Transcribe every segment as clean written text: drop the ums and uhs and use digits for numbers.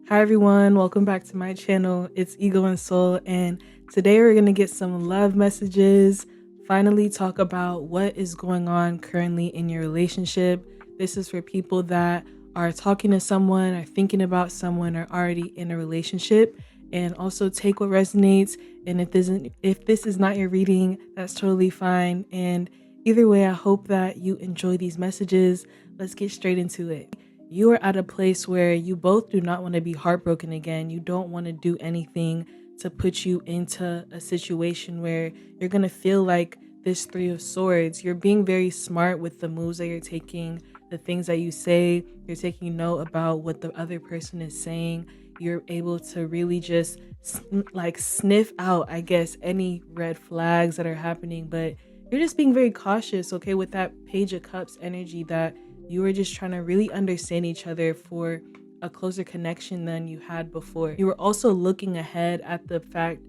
Hi everyone, welcome back to my channel. It's Ego and Soul, and today we're gonna get some love messages. Finally, talk about what is going on currently in your relationship. This is for people that are talking to someone, or thinking about someone, or already in a relationship. And also take what resonates. And if this is not your reading, that's totally fine. And either way, I hope that you enjoy these messages. Let's get straight into it. You are at a place where you both do not want to be heartbroken again. You don't want to do anything to put you into a situation where you're going to feel like this Three of Swords. You're being very smart with the moves that you're taking, the things that you say. You're taking note about what the other person is saying. You're able to really just sniff out, I guess, any red flags that are happening, but you're just being very cautious, okay, with that Page of Cups energy, that you were just trying to really understand each other for a closer connection than you had before. You were also looking ahead at the fact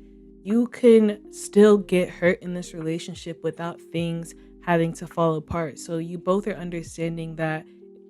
you can still get hurt in this relationship without things having to fall apart. So you both are understanding that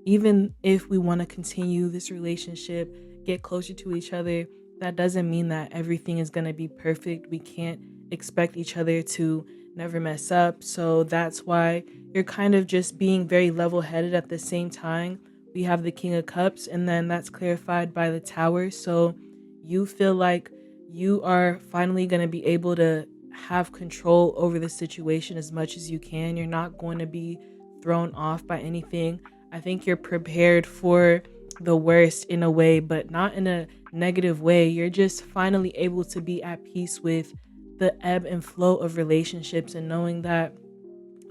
even if we want to continue this relationship, get closer to each other, that doesn't mean that everything is going to be perfect. We can't expect each other to never mess up. So that's why you're kind of just being very level headed at the same time. We have the King of Cups, and then that's clarified by the Tower. So you feel like you are finally going to be able to have control over the situation as much as you can. You're not going to be thrown off by anything. I think you're prepared for the worst in a way, but not in a negative way. You're just finally able to be at peace with the ebb and flow of relationships, and knowing that,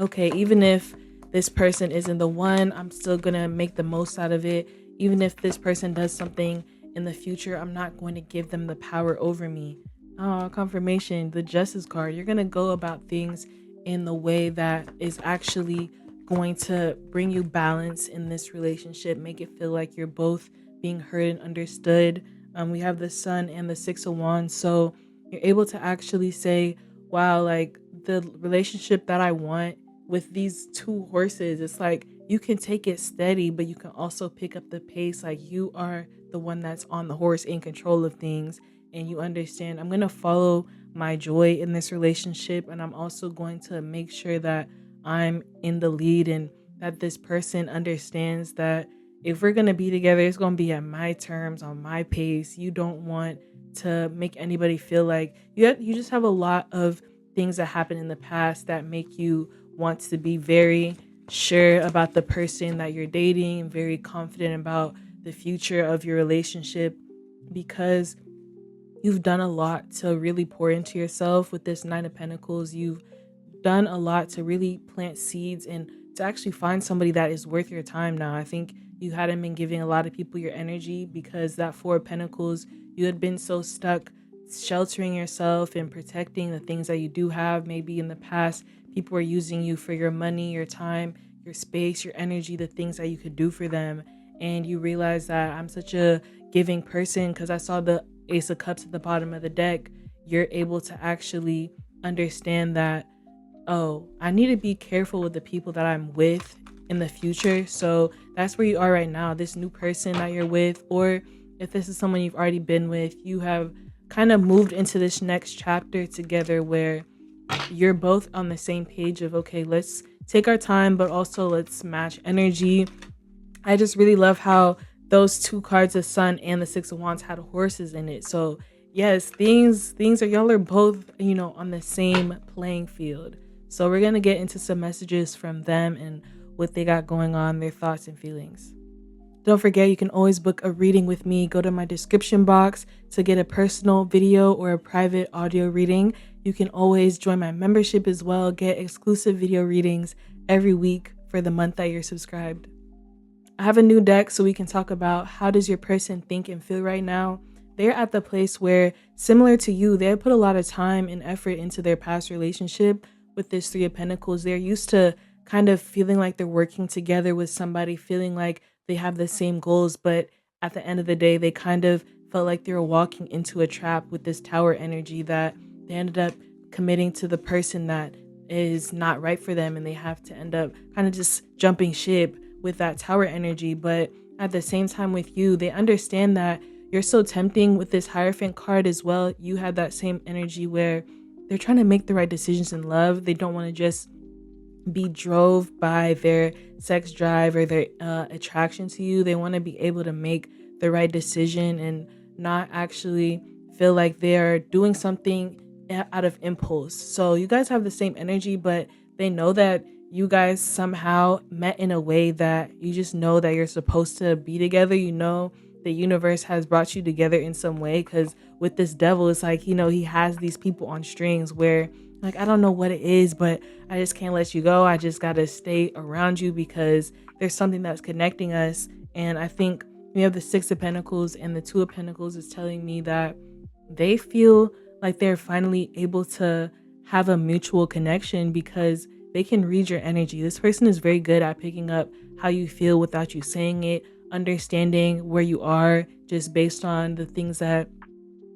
okay, even if this person isn't the one, I'm still gonna make the most out of it. Even if this person does something in the future, I'm not going to give them the power over me. Oh, confirmation, the Justice card. You're gonna go about things in the way that is actually going to bring you balance in this relationship, make it feel like you're both being heard and understood. We have the Sun and the Six of Wands, so you're able to actually say, wow, like the relationship that I want with these two horses, it's like you can take it steady, but you can also pick up the pace. Like you are the one that's on the horse, in control of things, and you understand, I'm going to follow my joy in this relationship, and I'm also going to make sure that I'm in the lead, and that this person understands that if we're going to be together, it's going to be at my terms, on my pace. You don't want to make anybody feel like you just have a lot of things that happen in the past that make you want to be very sure about the person that you're dating, very confident about the future of your relationship, because you've done a lot to really pour into yourself with this Nine of Pentacles. You've done a lot to really plant seeds and to actually find somebody that is worth your time now. I think you hadn't been giving a lot of people your energy because that Four of Pentacles, you had been so stuck sheltering yourself and protecting the things that you do have. Maybe in the past, people were using you for your money, your time, your space, your energy, the things that you could do for them. And you realize that I'm such a giving person because I saw the Ace of Cups at the bottom of the deck. You're able to actually understand that, oh, I need to be careful with the people that I'm with in the future. So that's where you are right now. This new person that you're with, or if this is someone you've already been with, you have kind of moved into this next chapter together where you're both on the same page of, okay, let's take our time, but also let's match energy. I just really love how those two cards, the Sun and the Six of Wands, had horses in it. So yes, things are, y'all are both, on the same playing field. So we're gonna get into some messages from them and what they got going on, their thoughts and feelings. Don't forget, you can always book a reading with me. Go to my description box to get a personal video or a private audio reading. You can always join my membership as well, get exclusive video readings every week for the month that you're subscribed. I have a new deck so we can talk about how does your person think and feel right now. They're at the place where, similar to you, they put a lot of time and effort into their past relationship with this Three of Pentacles. They're used to kind of feeling like they're working together with somebody, feeling like they have the same goals, but at the end of the day, they kind of felt like they were walking into a trap with this Tower energy, that they ended up committing to the person that is not right for them, and they have to end up kind of just jumping ship with that Tower energy. But at the same time with you, they understand that you're so tempting with this Hierophant card as well. You have that same energy where they're trying to make the right decisions in love. They don't want to just be drove by their sex drive or their attraction to you. They want to be able to make the right decision and not actually feel like they're doing something out of impulse. So you guys have the same energy, but they know that you guys somehow met in a way that you just know that you're supposed to be together. You know, the universe has brought you together in some way, because with this devil, it's like, he has these people on strings where, like, I don't know what it is, but I just can't let you go. I just got to stay around you because there's something that's connecting us. And I think we have the Six of Pentacles, and the Two of Pentacles is telling me that they feel like they're finally able to have a mutual connection because they can read your energy. This person is very good at picking up how you feel without you saying it, understanding where you are just based on the things that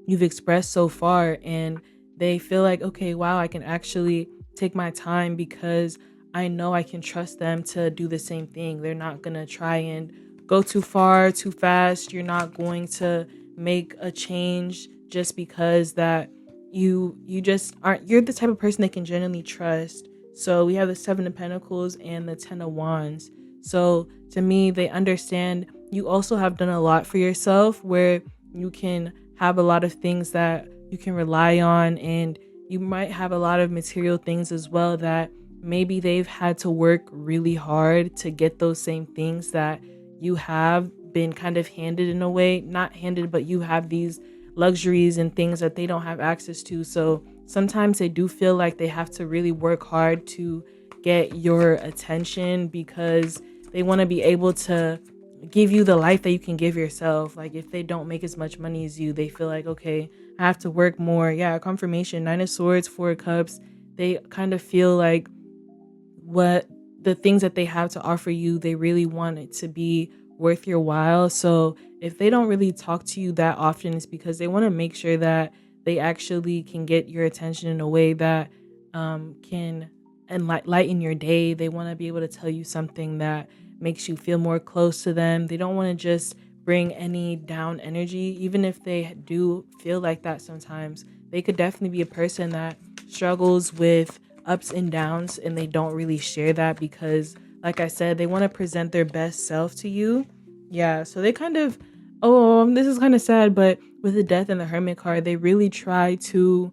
you've expressed so far. And they feel like, okay, wow, I can actually take my time because I know I can trust them to do the same thing. They're not going to try and go too far, too fast. You're not going to make a change just because that you just aren't, you're the type of person they can genuinely trust. So we have the Seven of Pentacles and the Ten of Wands. So to me, they understand you also have done a lot for yourself where you can have a lot of things that you can rely on, and you might have a lot of material things as well that maybe they've had to work really hard to get those same things that you have been kind of handed in a way, not handed, but you have these luxuries and things that they don't have access to. So sometimes they do feel like they have to really work hard to get your attention because they want to be able to give you the life that you can give yourself. Like if they don't make as much money as you, they feel like, okay, I have to work more. Yeah, confirmation, Nine of Swords, Four of Cups. They kind of feel like what the things that they have to offer you, they really want it to be worth your while. So if they don't really talk to you that often, it's because they want to make sure that they actually can get your attention in a way that can lighten your day. They want to be able to tell you something that makes you feel more close to them. They don't want to just bring any down energy, even if they do feel like that sometimes. They could definitely be a person that struggles with ups and downs, and they don't really share that because, like I said, they want to present their best self to you. Yeah, so they kind of, this is kind of sad, but with the Death and the Hermit card, they really try to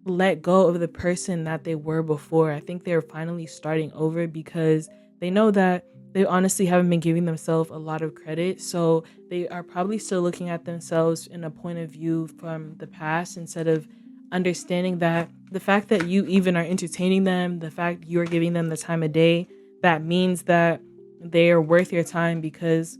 let go of the person that they were before. I think they're finally starting over because they know that they honestly haven't been giving themselves a lot of credit. So they are probably still looking at themselves in a point of view from the past instead of understanding that the fact that you even are entertaining them, the fact you're giving them the time of day, that means that they are worth your time because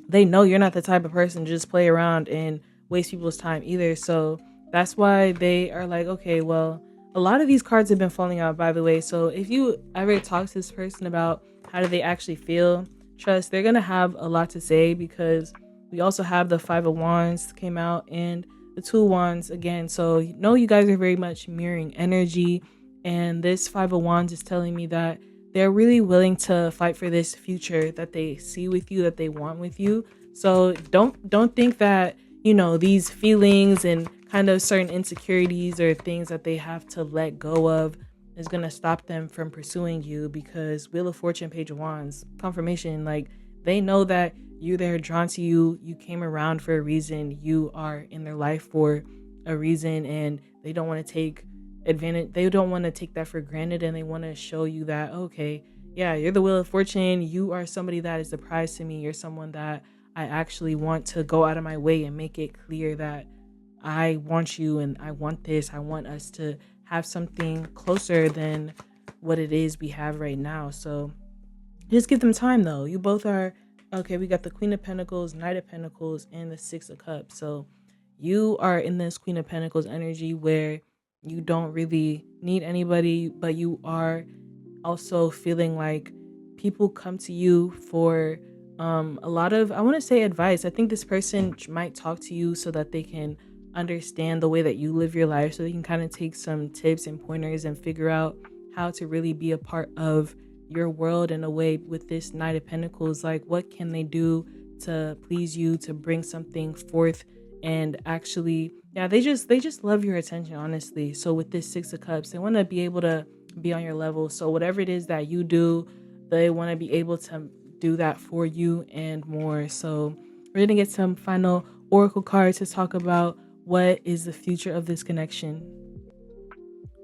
they know you're not the type of person to just play around and waste people's time either. So that's why they are like, okay, well, a lot of these cards have been falling out, by the way. So if you ever talk to this person about how do they actually feel, trust, they're going to have a lot to say because we also have the Five of Wands came out and the Two of Wands again. So you guys are very much mirroring energy. And this Five of Wands is telling me that they're really willing to fight for this future that they see with you, that they want with you. So don't think that, these feelings and kind of certain insecurities or things that they have to let go of is going to stop them from pursuing you, because Wheel of Fortune, Page of Wands, confirmation, like they know that they're drawn to you. You came around for a reason. You are in their life for a reason, and they don't want to take advantage. They don't want to take that for granted, and they want to show you that, okay, yeah, you're the Wheel of Fortune. You are somebody that is a prize to me. You're someone that I actually want to go out of my way and make it clear that I want you and I want this. I want us to have something closer than what it is we have right now. So just give them time though. You both are, okay, we got the Queen of Pentacles, Knight of Pentacles, and the Six of Cups. So you are in this Queen of Pentacles energy where you don't really need anybody, but you are also feeling like people come to you for a lot of, I want to say, advice. I think this person might talk to you so that they can understand the way that you live your life, so they can kind of take some tips and pointers and figure out how to really be a part of your world in a way with this Knight of Pentacles. Like, what can they do to please you, to bring something forth. And actually, yeah, they just love your attention, honestly. So with this 6 of Cups, they want to be able to be on your level. So whatever it is that you do, they want to be able to do that for you and more. So we're gonna get some final oracle cards to talk about what is the future of this connection.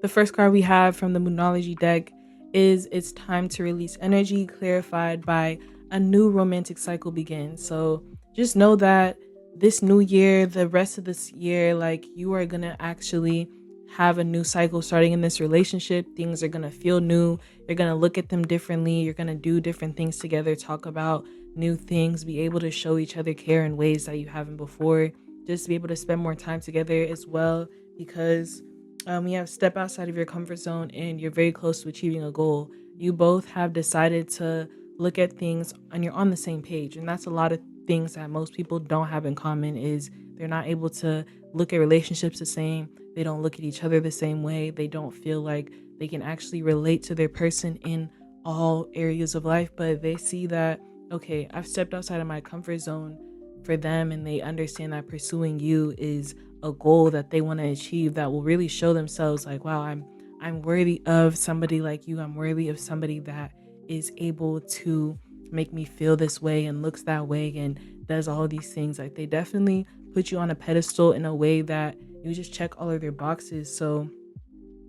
The first card we have from the Moonology deck is It's Time to Release Energy, clarified by a new romantic cycle begins. So just know that this new year, the rest of this year, like you are going to actually have a new cycle starting in this relationship. Things are going to feel new. You're going to look at them differently. You're going to do different things together, talk about new things, be able to show each other care in ways that you haven't before. Just be able to spend more time together as well, because you have step outside of your comfort zone and you're very close to achieving a goal. You both have decided to look at things and you're on the same page. And that's a lot of things that most people don't have in common is they're not able to look at relationships the same. They don't look at each other the same way. They don't feel like they can actually relate to their person in all areas of life, but they see that, okay, I've stepped outside of my comfort zone for them, and they understand that pursuing you is a goal that they want to achieve that will really show themselves like, wow, I'm worthy of somebody like you. I'm worthy of somebody that is able to make me feel this way and looks that way and does all these things. Like they definitely put you on a pedestal in a way that you just check all of their boxes. So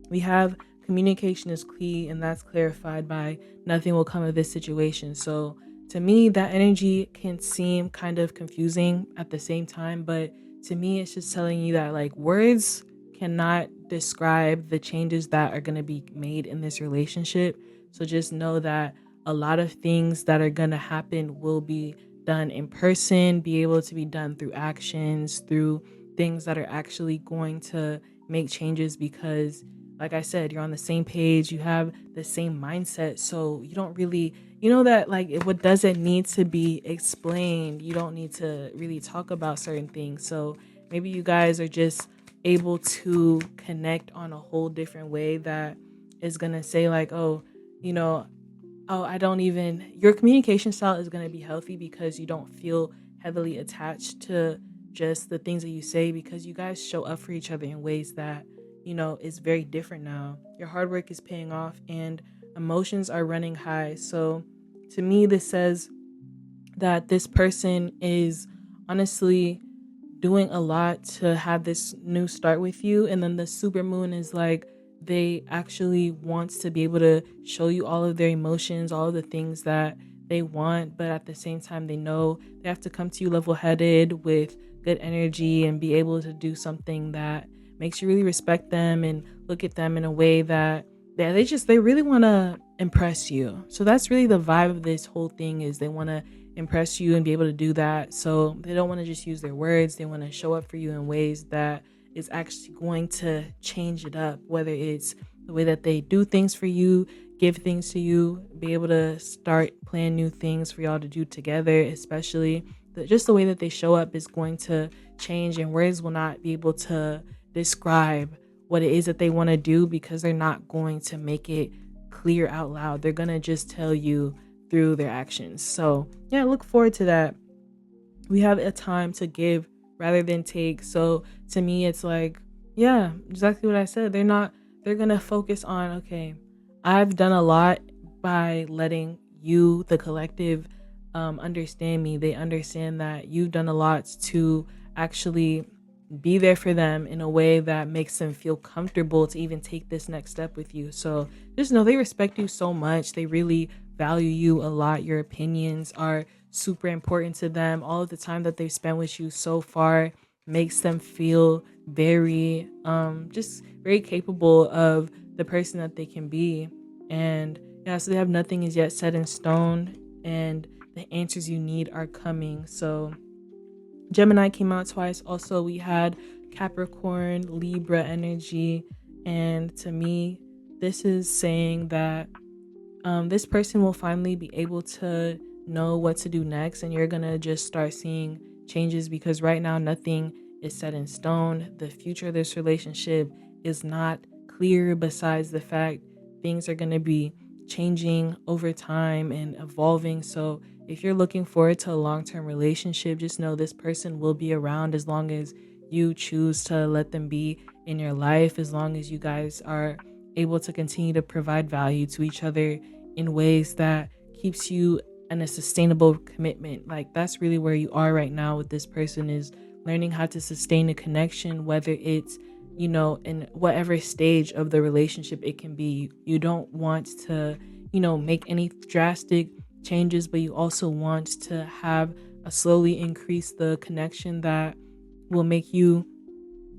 we have communication is key, and that's clarified by nothing will come of this situation. So to me, that energy can seem kind of confusing at the same time, but to me, it's just telling you that like words cannot describe the changes that are going to be made in this relationship. So just know that a lot of things that are going to happen will be done in person, be able to be done through actions, through things that are actually going to make changes, because like I said, you're on the same page, you have the same mindset. So you don't really, you know, that like what doesn't need to be explained, you don't need to really talk about certain things. So maybe you guys are just able to connect on a whole different way that is going to say, like, oh, you know, oh, I don't even, your communication style is going to be healthy because you don't feel heavily attached to just the things that you say, because you guys show up for each other in ways that, you know, is very different now. Your hard work is paying off and emotions are running high. So to me, this says that this person is honestly doing a lot to have this new start with you. And then the super moon is like they actually wants to be able to show you all of their emotions, all of the things that they want, but at the same time they know they have to come to you level headed with good energy and be able to do something that makes you really respect them and look at them in a way that they really want to impress you. So that's really the vibe of this whole thing, is they want to impress you and be able to do that. So they don't want to just use their words. They want to show up for you in ways that is actually going to change it up, whether it's the way that they do things for you, give things to you, be able to start plan new things for y'all to do together, especially just the way that they show up is going to change, and words will not be able to describe what it is that they want to do, because they're not going to make it clear out loud. They're going to just tell you through their actions. So yeah, look forward to that. We have a time to give rather than take. So to me, it's like, yeah, exactly what I said. They're going to focus on, okay, I've done a lot by letting you, the collective, understand me. They understand that you've done a lot to actually be there for them in a way that makes them feel comfortable to even take this next step with you. So just know they respect you so much. They really value you a lot. Your opinions are super important to them. All of the time that they've spent with you so far makes them feel very just very capable of the person that they can be. And yeah, so they have nothing is yet set in stone, and the answers you need are coming. So Gemini came out twice. Also, we had Capricorn, Libra energy. And to me, this is saying that this person will finally be able to know what to do next. And you're going to just start seeing changes, because right now, nothing is set in stone. The future of this relationship is not clear, besides the fact things are going to be changing over time and evolving. So if you're looking forward to a long-term relationship, just know this person will be around as long as you choose to let them be in your life, as long as you guys are able to continue to provide value to each other in ways that keeps you in a sustainable commitment. Like that's really where you are right now with this person, is learning how to sustain a connection, whether it's, in whatever stage of the relationship it can be. You don't want to, make any drastic changes, but you also want to have a slowly increase the connection that will make you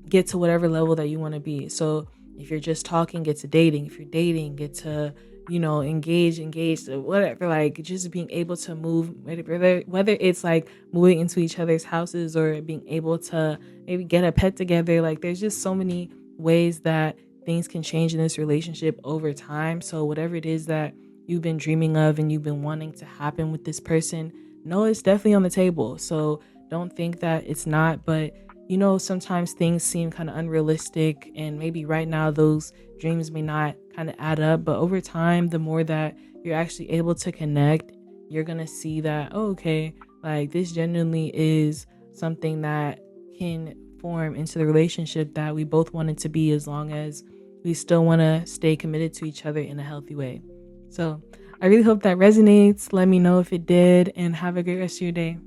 get to whatever level that you want to be. So if you're just talking, get to dating. If you're dating, get to, engage, whatever. Like just being able to move, whether it's like moving into each other's houses or being able to maybe get a pet together. Like there's just so many ways that things can change in this relationship over time. So whatever it is that you've been dreaming of and you've been wanting to happen with this person, no, it's definitely on the table. So don't think that it's not, but sometimes things seem kind of unrealistic, and maybe right now those dreams may not kind of add up. But over time, the more that you're actually able to connect, you're going to see that, oh, okay, like this genuinely is something that can form into the relationship that we both want it to be, as long as we still want to stay committed to each other in a healthy way. So I really hope that resonates. Let me know if it did, and have a great rest of your day.